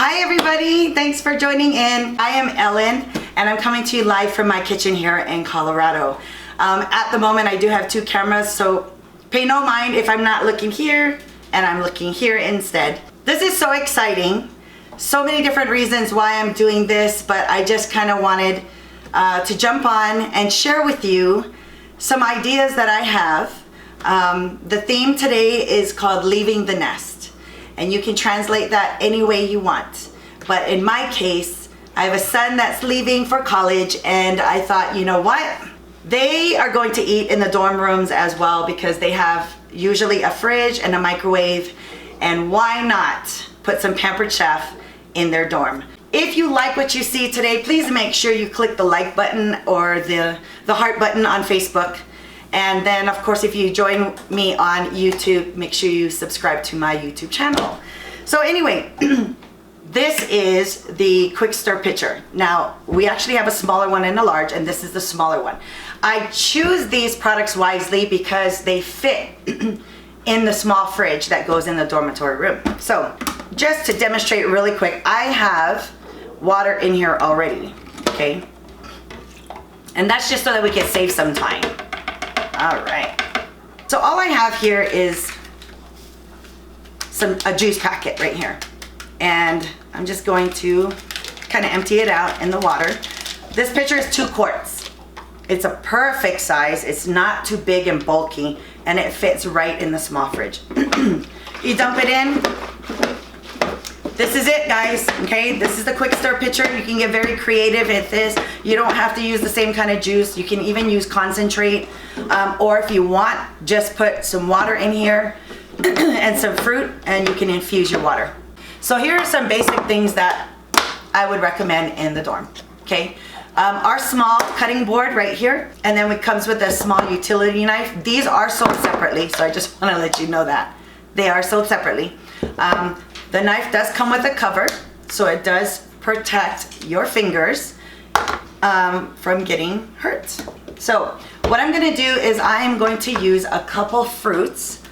Hi everybody, thanks for joining in. I am Ellen and I'm coming to you live from my kitchen here in Colorado. At the moment I do have two cameras, so pay no mind if I'm not looking here and I'm looking here instead. This is so exciting. So many different reasons why I'm doing this, but I just kind of wanted to jump on and share with you some ideas that I have. The theme today is called Leaving the Nest, and you can translate that any way you want. But in my case, I have a son that's leaving for college, and I thought, you know what? They are going to eat in the dorm rooms as well because they have usually a fridge and a microwave, and why not put some Pampered Chef in their dorm? If you like what you see today, please make sure you click the like button or the heart button on Facebook. And then of course, if you join me on YouTube, make sure you subscribe to my YouTube channel. So anyway, this is the quick stir pitcher. Now, we actually have a smaller one and a large, and this is the smaller one. I choose these products wisely because they fit in the small fridge that goes in the dormitory room. So just to demonstrate really quick, I have water in here already, okay? And that's just so that we can save some time. All right. So all I have here is a juice packet right here. And I'm just going to kind of empty it out in the water. This pitcher is 2 quarts. It's a perfect size. It's not too big and bulky, and it fits right in the small fridge. You dump it in. This is it, guys, okay? This is the quick stir pitcher. You can get very creative with this. You don't have to use the same kind of juice. You can even use concentrate, or if you want, just put some water in here and some fruit, and you can infuse your water. So here are some basic things that I would recommend in the dorm, okay? Our small cutting board right here, and then it comes with a small utility knife. These are sold separately, so I just want to let you know that. They are sold separately. The knife does come with a cover, so it does protect your fingers from getting hurt. So what I'm going to do is I am going to use a couple fruits.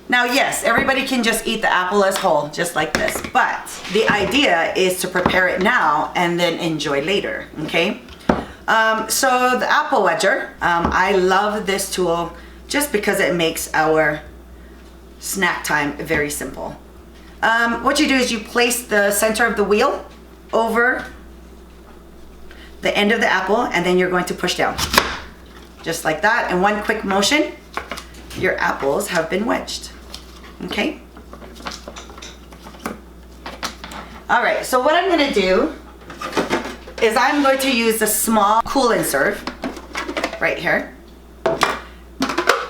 Now, yes, everybody can just eat the apple as whole, just like this, but the idea is to prepare it now and then enjoy later, okay? So the apple wedger, I love this tool just because it makes our snack time very simple. What you do is you place the center of the wheel over the end of the apple, and then you're going to push down. Just like that. In one quick motion, your apples have been wedged. Okay? All right, so what I'm going to do is I'm going to use the small cool and serve right here.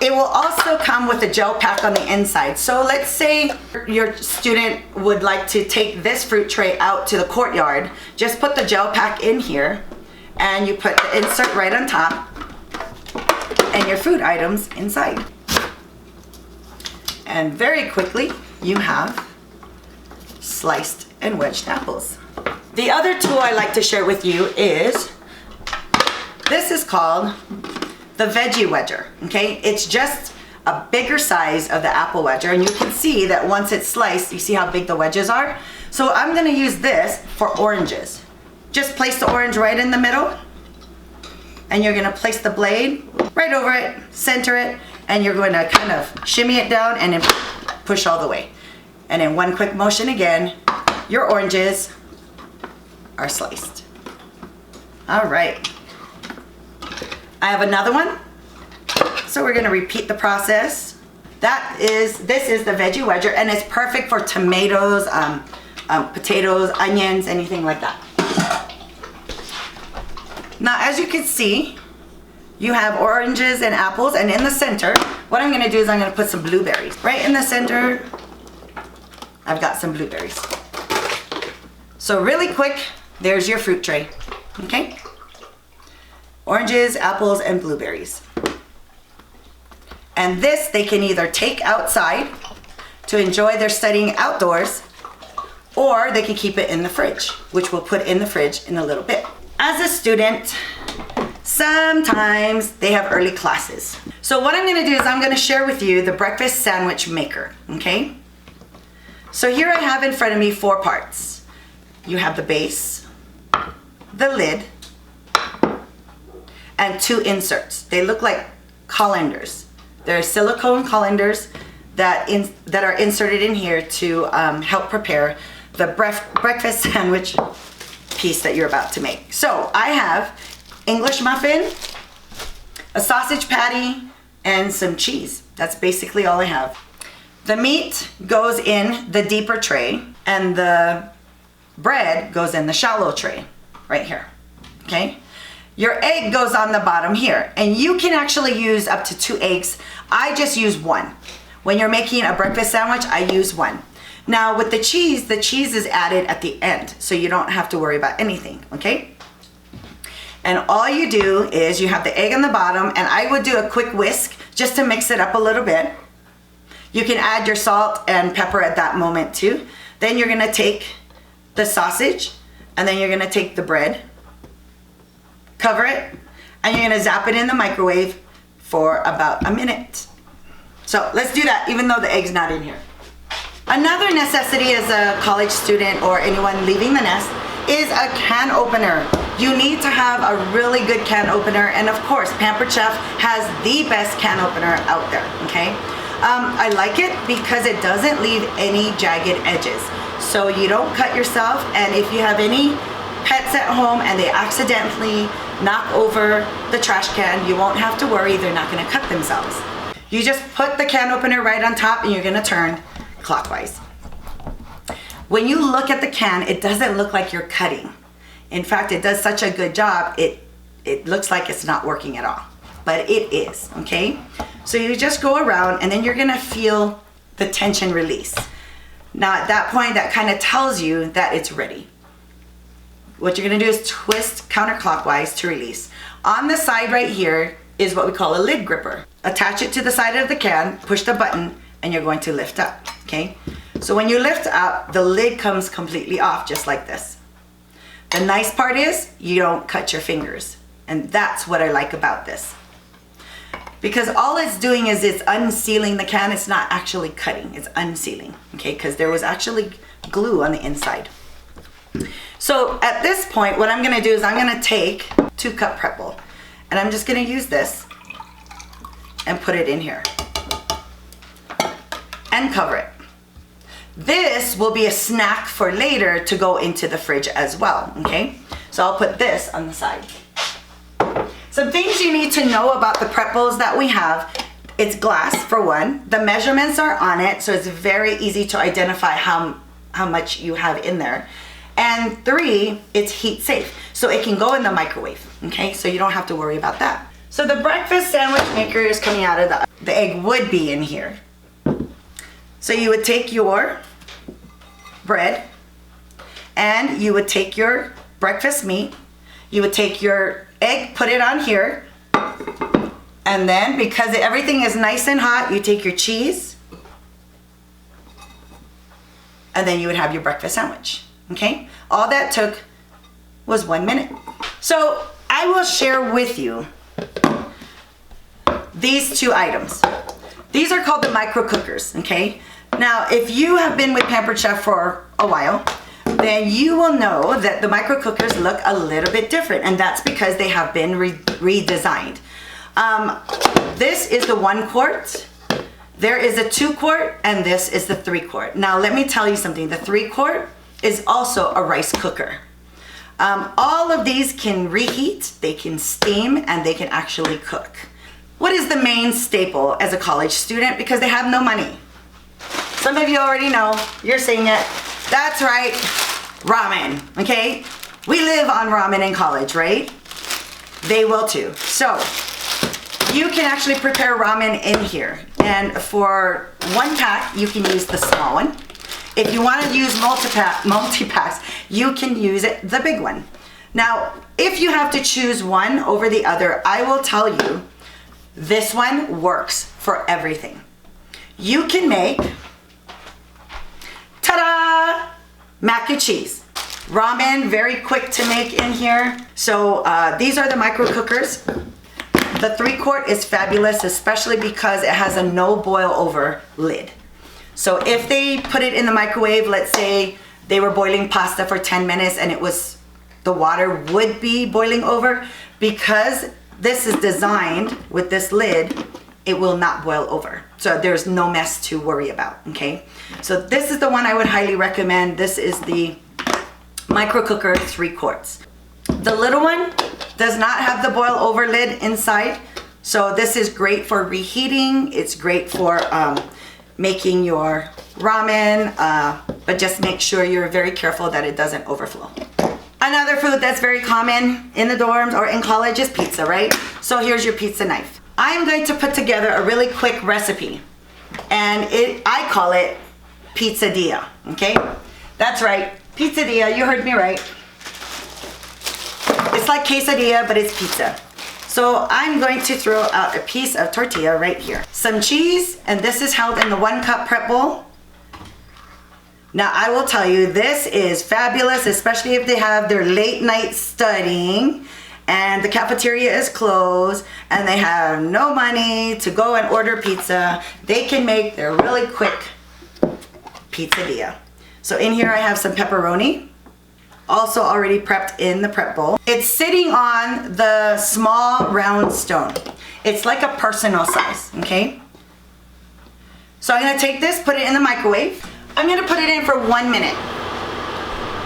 It will also come with a gel pack on the inside. So let's say your student would like to take this fruit tray out to the courtyard. Just put the gel pack in here, and you put the insert right on top and your food items inside. And very quickly, you have sliced and wedged apples. The other tool I like to share with you is, this is called the veggie wedger, okay? It's just a bigger size of the apple wedger, and you can see that once it's sliced, you see how big the wedges are? So I'm gonna use this for oranges. Just place the orange right in the middle, and you're gonna place the blade right over it, center it, and you're going to kind of shimmy it down and then push all the way. And in one quick motion again, your oranges are sliced. All right. I have another one, so we're going to repeat the process. This is the veggie wedger, and it's perfect for tomatoes, potatoes, onions, anything like that. Now, as you can see, you have oranges and apples, and in the center, what I'm going to do is I'm going to put some blueberries. Right in the center, I've got some blueberries. So really quick, there's your fruit tray, okay? Oranges, apples, and blueberries. And this they can either take outside to enjoy their studying outdoors, or they can keep it in the fridge, which we'll put in the fridge in a little bit. As a student, sometimes they have early classes. So what I'm gonna do is I'm gonna share with you the breakfast sandwich maker, okay? So here I have in front of me 4 parts. You have the base, the lid, and 2 inserts. They look like colanders. They're silicone colanders that are inserted in here to help prepare the breakfast sandwich piece that you're about to make. So I have English muffin, a sausage patty, and some cheese. That's basically all I have. The meat goes in the deeper tray and the bread goes in the shallow tray right here, okay? Your egg goes on the bottom here, and you can actually use up to 2 eggs. I just use 1. When you're making a breakfast sandwich, I use 1. Now with the cheese is added at the end, so you don't have to worry about anything, okay? And all you do is you have the egg on the bottom, and I would do a quick whisk just to mix it up a little bit. You can add your salt and pepper at that moment too. Then you're gonna take the sausage, and then you're gonna take the bread, cover it, and you're gonna zap it in the microwave for about a minute. So let's do that, even though the egg's not in here. Another necessity as a college student or anyone leaving the nest is a can opener. You need to have a really good can opener, and of course, Pampered Chef has the best can opener out there, okay? I like it because it doesn't leave any jagged edges. So you don't cut yourself, and if you have any pets at home and they accidentally knock over the trash can, you won't have to worry, they're not gonna cut themselves. You just put the can opener right on top and you're gonna turn clockwise. When you look at the can, it doesn't look like you're cutting. In fact, it does such a good job, it looks like it's not working at all, but it is, okay? So you just go around and then you're gonna feel the tension release. Now at that point, that kind of tells you that it's ready. What you're gonna do is twist counterclockwise to release. On the side right here is what we call a lid gripper. Attach it to the side of the can, push the button, and you're going to lift up, okay? So when you lift up, the lid comes completely off, just like this. The nice part is you don't cut your fingers, and that's what I like about this. Because all it's doing is it's unsealing the can. It's not actually cutting, it's unsealing, okay? Because there was actually glue on the inside. So at this point, what I'm gonna do is I'm gonna take 2 cup pretzel, and I'm just gonna use this and put it in here and cover it. This will be a snack for later to go into the fridge as well, okay? So I'll put this on the side. Some things you need to know about the prep bowls that we have. It's glass for one. The measurements are on it, so it's very easy to identify how much you have in there. And 3, it's heat safe, so it can go in the microwave, okay? So you don't have to worry about that. So the breakfast sandwich maker is coming out of the egg would be in here. So you would take your bread, and you would take your breakfast meat, you would take your egg, put it on here, and then because everything is nice and hot, you take your cheese, and then you would have your breakfast sandwich, okay? All that took was 1 minute. So I will share with you these 2 items. These are called the micro cookers, okay? Now, if you have been with Pampered Chef for a while, then you will know that the micro cookers look a little bit different, and that's because they have been redesigned. This is the 1 quart, there is a 2 quart, and this is the 3 quart. Now, let me tell you something. The 3 quart is also a rice cooker. All of these can reheat, they can steam, and they can actually cook. What is the main staple as a college student? Because they have no money. Some of you already know, you're saying it. That's right, ramen, okay? We live on ramen in college, right? They will too. So, you can actually prepare ramen in here. And for 1 pack, you can use the small one. If you want to use multi-packs, you can use the big one. Now, if you have to choose one over the other, I will tell you, this one works for everything. You can make, ta-da, mac and cheese. Ramen, very quick to make in here. So these are the micro cookers. The 3 quart is fabulous, especially because it has a no boil over lid. So if they put it in the microwave, let's say they were boiling pasta for 10 minutes and the water would be boiling over. Because this is designed with this lid, it will not boil over. So there's no mess to worry about, okay? So this is the one I would highly recommend. This is the micro cooker, 3 quarts. The little one does not have the boil over lid inside. So this is great for reheating. It's great for making your ramen, but just make sure you're very careful that it doesn't overflow. Another food that's very common in the dorms or in college is pizza, right? So here's your pizza knife. I'm going to put together a really quick recipe, and I call it pizzadilla, okay? That's right, pizzadilla, you heard me right. It's like quesadilla, but it's pizza. So I'm going to throw out a piece of tortilla right here. Some cheese, and this is held in the 1 cup prep bowl. Now I will tell you, this is fabulous, especially if they have their late night studying and the cafeteria is closed and they have no money to go and order pizza. They can make their really quick pizzadilla. So in here I have some pepperoni, also already prepped in the prep bowl. It's sitting on the small round stone. It's like a personal size, okay? So I'm gonna take this, put it in the microwave. I'm gonna put it in for 1 minute.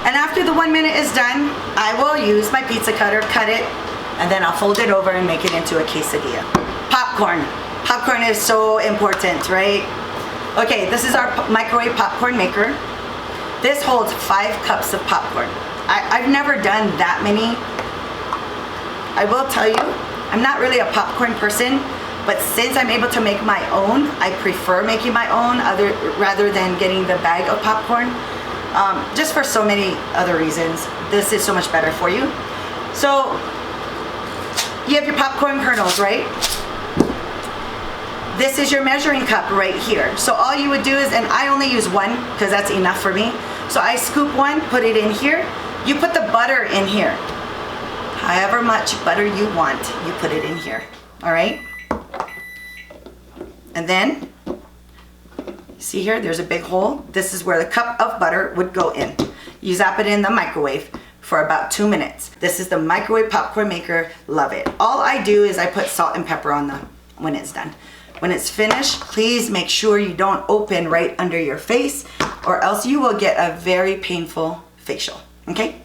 And after the 1 minute is done, I will use my pizza cutter, cut it, and then I'll fold it over and make it into a quesadilla. Popcorn. Popcorn is so important, right? Okay, this is our microwave popcorn maker. This holds 5 cups of popcorn. I've never done that many. I will tell you, I'm not really a popcorn person, but since I'm able to make my own, I prefer making my own rather than getting the bag of popcorn. Just for so many other reasons. This is so much better for you. So, you have your popcorn kernels, right? This is your measuring cup right here. So all you would do is, and I only use 1 because that's enough for me. So I scoop 1, put it in here. You put the butter in here. However much butter you want, you put it in here, all right? And then, see here, there's a big hole. This is where the cup of butter would go in. You zap it in the microwave for about 2 minutes. This is the microwave popcorn maker, love it. All I do is I put salt and pepper on when it's done. When it's finished, please make sure you don't open right under your face or else you will get a very painful facial, okay?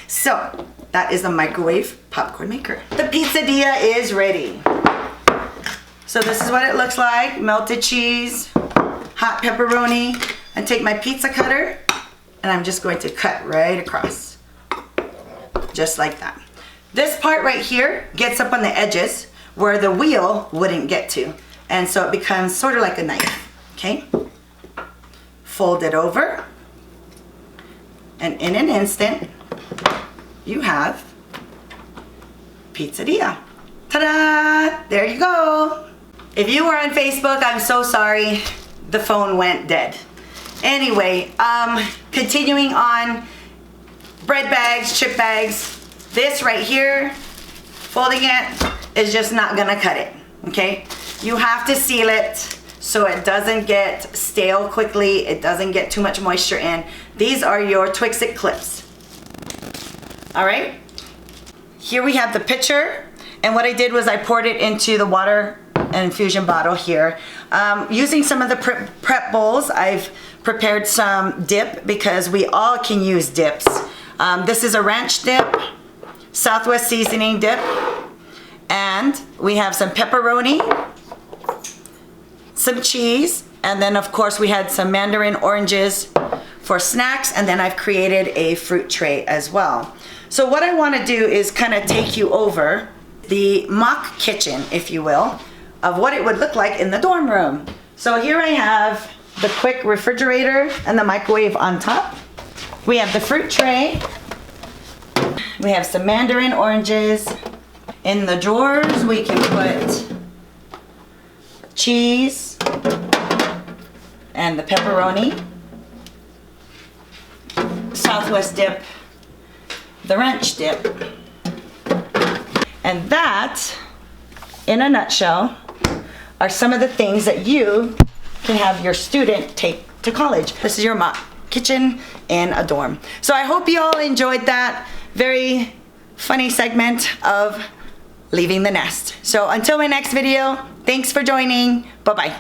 So, that is the microwave popcorn maker. The pizzadilla is ready. So this is what it looks like. Melted cheese, hot pepperoni. I take my pizza cutter and I'm just going to cut right across. Just like that. This part right here gets up on the edges where the wheel wouldn't get to. And so it becomes sort of like a knife, okay? Fold it over. And in an instant, you have pizzadilla. Ta-da! There you go. If you were on Facebook, I'm so sorry. The phone went dead. Anyway, continuing on, bread bags, chip bags. This right here, folding it, is just not gonna cut it, okay? You have to seal it so it doesn't get stale quickly, it doesn't get too much moisture in. These are your Twix-It clips. All right, here we have the pitcher, and what I did was I poured it into the water and infusion bottle here. Using some of the prep bowls, I've prepared some dip because we all can use dips. This is a ranch dip, Southwest seasoning dip, and we have some pepperoni, some cheese, and then of course we had some mandarin oranges for snacks, and then I've created a fruit tray as well. So what I want to do is kind of take you over the mock kitchen, if you will, of what it would look like in the dorm room. So here I have the quick refrigerator and the microwave on top. We have the fruit tray. We have some mandarin oranges. In the drawers, we can put cheese and the pepperoni, Southwest dip, the ranch dip. And that, in a nutshell, are some of the things that you can have your student take to college. This is your mock kitchen in a dorm. So I hope you all enjoyed that very funny segment of leaving the nest. So until my next video, thanks for joining. Bye-bye.